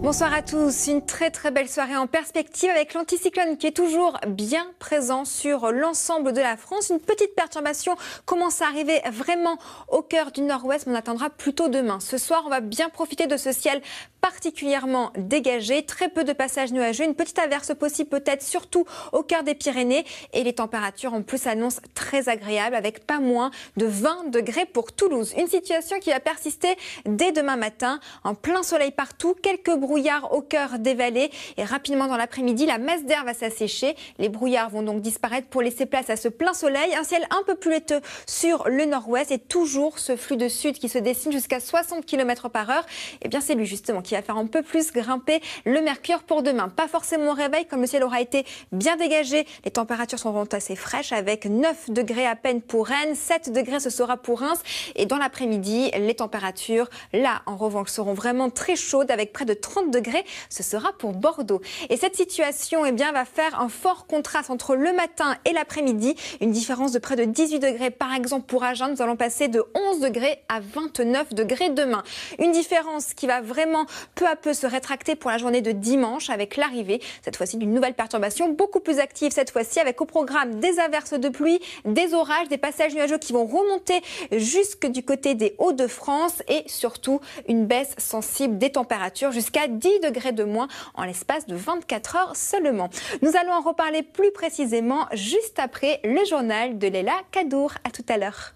Bonsoir à tous, une très belle soirée en perspective avec l'anticyclone qui est toujours bien présent sur l'ensemble de la France. Une petite perturbation commence à arriver vraiment au cœur du nord-ouest, mais on attendra plutôt demain. Ce soir, on va bien profiter de ce ciel particulièrement dégagé, très peu de passages nuageux, une petite averse possible peut-être surtout au cœur des Pyrénées et les températures en plus s'annoncent très agréables avec pas moins de 20 degrés pour Toulouse. Une situation qui va persister dès demain matin, en plein soleil partout, quelques brouillards au cœur des vallées et rapidement dans l'après-midi, la masse d'air va s'assécher. Les brouillards vont donc disparaître pour laisser place à ce plein soleil. Un ciel un peu plus laiteux sur le nord-ouest et toujours ce flux de sud qui se dessine jusqu'à 60 km/h. Et bien c'est lui justement qui va faire un peu plus grimper le mercure pour demain. Pas forcément au réveil comme le ciel aura été bien dégagé. Les températures seront assez fraîches avec 9 degrés à peine pour Rennes, 7 degrés ce sera pour Reims. Et dans l'après-midi, les températures là en revanche seront vraiment très chaudes avec près de 30 degrés, ce sera pour Bordeaux. Et cette situation va faire un fort contraste entre le matin et l'après-midi. Une différence de près de 18 degrés par exemple pour Agen. Nous allons passer de 11 degrés à 29 degrés demain. Une différence qui va vraiment peu à peu se rétracter pour la journée de dimanche avec l'arrivée cette fois-ci d'une nouvelle perturbation beaucoup plus active cette fois-ci avec au programme des averses de pluie, des orages, des passages nuageux qui vont remonter jusque du côté des Hauts-de-France et surtout une baisse sensible des températures jusqu'à 10 degrés de moins en l'espace de 24 heures seulement. Nous allons en reparler plus précisément juste après le journal de Léla Kadour. À tout à l'heure.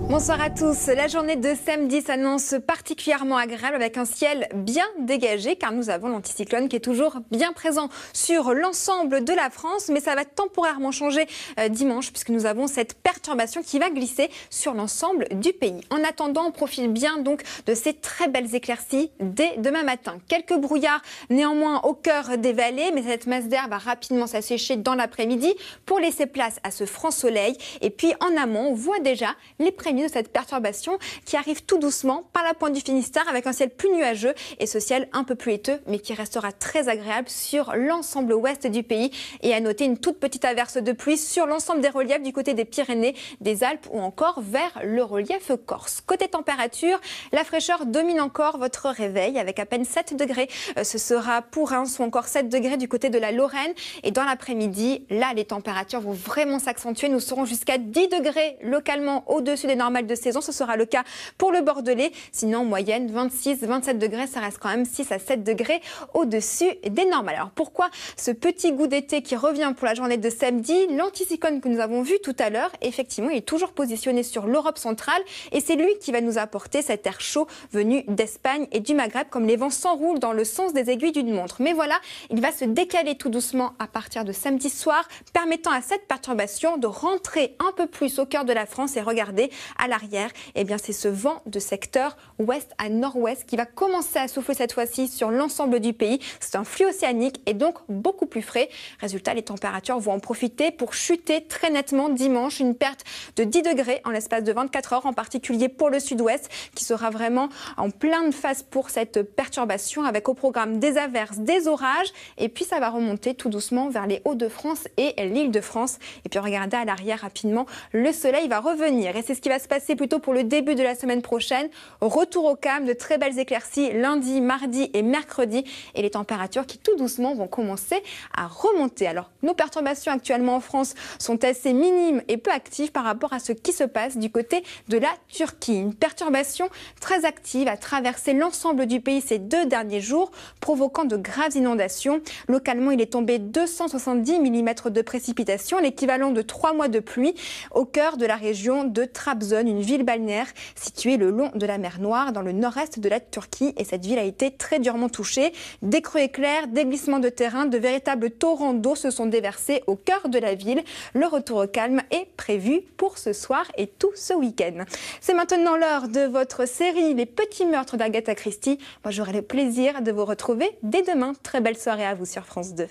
Bonsoir à tous. La journée de samedi s'annonce particulièrement agréable avec un ciel bien dégagé car nous avons l'anticyclone qui est toujours bien présent sur l'ensemble de la France. Mais ça va temporairement changer dimanche puisque nous avons cette perturbation qui va glisser sur l'ensemble du pays. En attendant, on profite bien donc de ces très belles éclaircies dès demain matin. Quelques brouillards néanmoins au cœur des vallées, mais cette masse d'air va rapidement s'assécher dans l'après-midi pour laisser place à ce franc soleil. Et puis en amont, on voit déjà les prémices de cette perturbation qui arrive tout doucement par la pointe du Finistère avec un ciel plus nuageux et ce ciel un peu plus laiteux mais qui restera très agréable sur l'ensemble ouest du pays. Et à noter une toute petite averse de pluie sur l'ensemble des reliefs du côté des Pyrénées, des Alpes ou encore vers le relief corse. Côté température, la fraîcheur domine encore votre réveil avec à peine 7 degrés. Ce sera pour Reims ou encore 7 degrés du côté de la Lorraine. Et dans l'après-midi, là les températures vont vraiment s'accentuer. Nous serons jusqu'à 10 degrés localement au-dessus des normales de saison, ce sera le cas pour le Bordelais. Sinon, en moyenne, 26-27 degrés, ça reste quand même 6 à 7 degrés au-dessus des normales. Alors pourquoi ce petit goût d'été qui revient pour la journée de samedi? L'anticyclone que nous avons vu tout à l'heure, effectivement, il est toujours positionné sur l'Europe centrale et c'est lui qui va nous apporter cet air chaud venu d'Espagne et du Maghreb, comme les vents s'enroulent dans le sens des aiguilles d'une montre. Mais voilà, il va se décaler tout doucement à partir de samedi soir, permettant à cette perturbation de rentrer un peu plus au cœur de la France et regardez à l'arrière, c'est ce vent de secteur ouest à nord-ouest qui va commencer à souffler cette fois-ci sur l'ensemble du pays. C'est un flux océanique et donc beaucoup plus frais. Résultat, les températures vont en profiter pour chuter très nettement dimanche. Une perte de 10 degrés en l'espace de 24 heures, en particulier pour le sud-ouest qui sera vraiment en pleine phase pour cette perturbation avec au programme des averses, des orages et puis ça va remonter tout doucement vers les Hauts-de-France et l'Île-de-France. Et puis regardez à l'arrière rapidement, le soleil va revenir et c'est ce qui va se passer plutôt pour le début de la semaine prochaine. Retour au calme, de très belles éclaircies lundi, mardi et mercredi et les températures qui tout doucement vont commencer à remonter. Alors nos perturbations actuellement en France sont assez minimes et peu actives par rapport à ce qui se passe du côté de la Turquie. Une perturbation très active a traversé l'ensemble du pays ces 2 derniers jours, provoquant de graves inondations. Localement, il est tombé 270 mm de précipitations, l'équivalent de 3 mois de pluie au cœur de la région de Trabzon, une ville balnéaire située le long de la mer Noire dans le nord-est de la Turquie. Et cette ville a été très durement touchée. Des creux éclairs, des glissements de terrain, de véritables torrents d'eau se sont déversés au cœur de la ville. Le retour au calme est prévu pour ce soir et tout ce week-end. C'est maintenant l'heure de votre série Les Petits Meurtres d'Agatha Christie. Moi, j'aurai le plaisir de vous retrouver dès demain. Très belle soirée à vous sur France 2.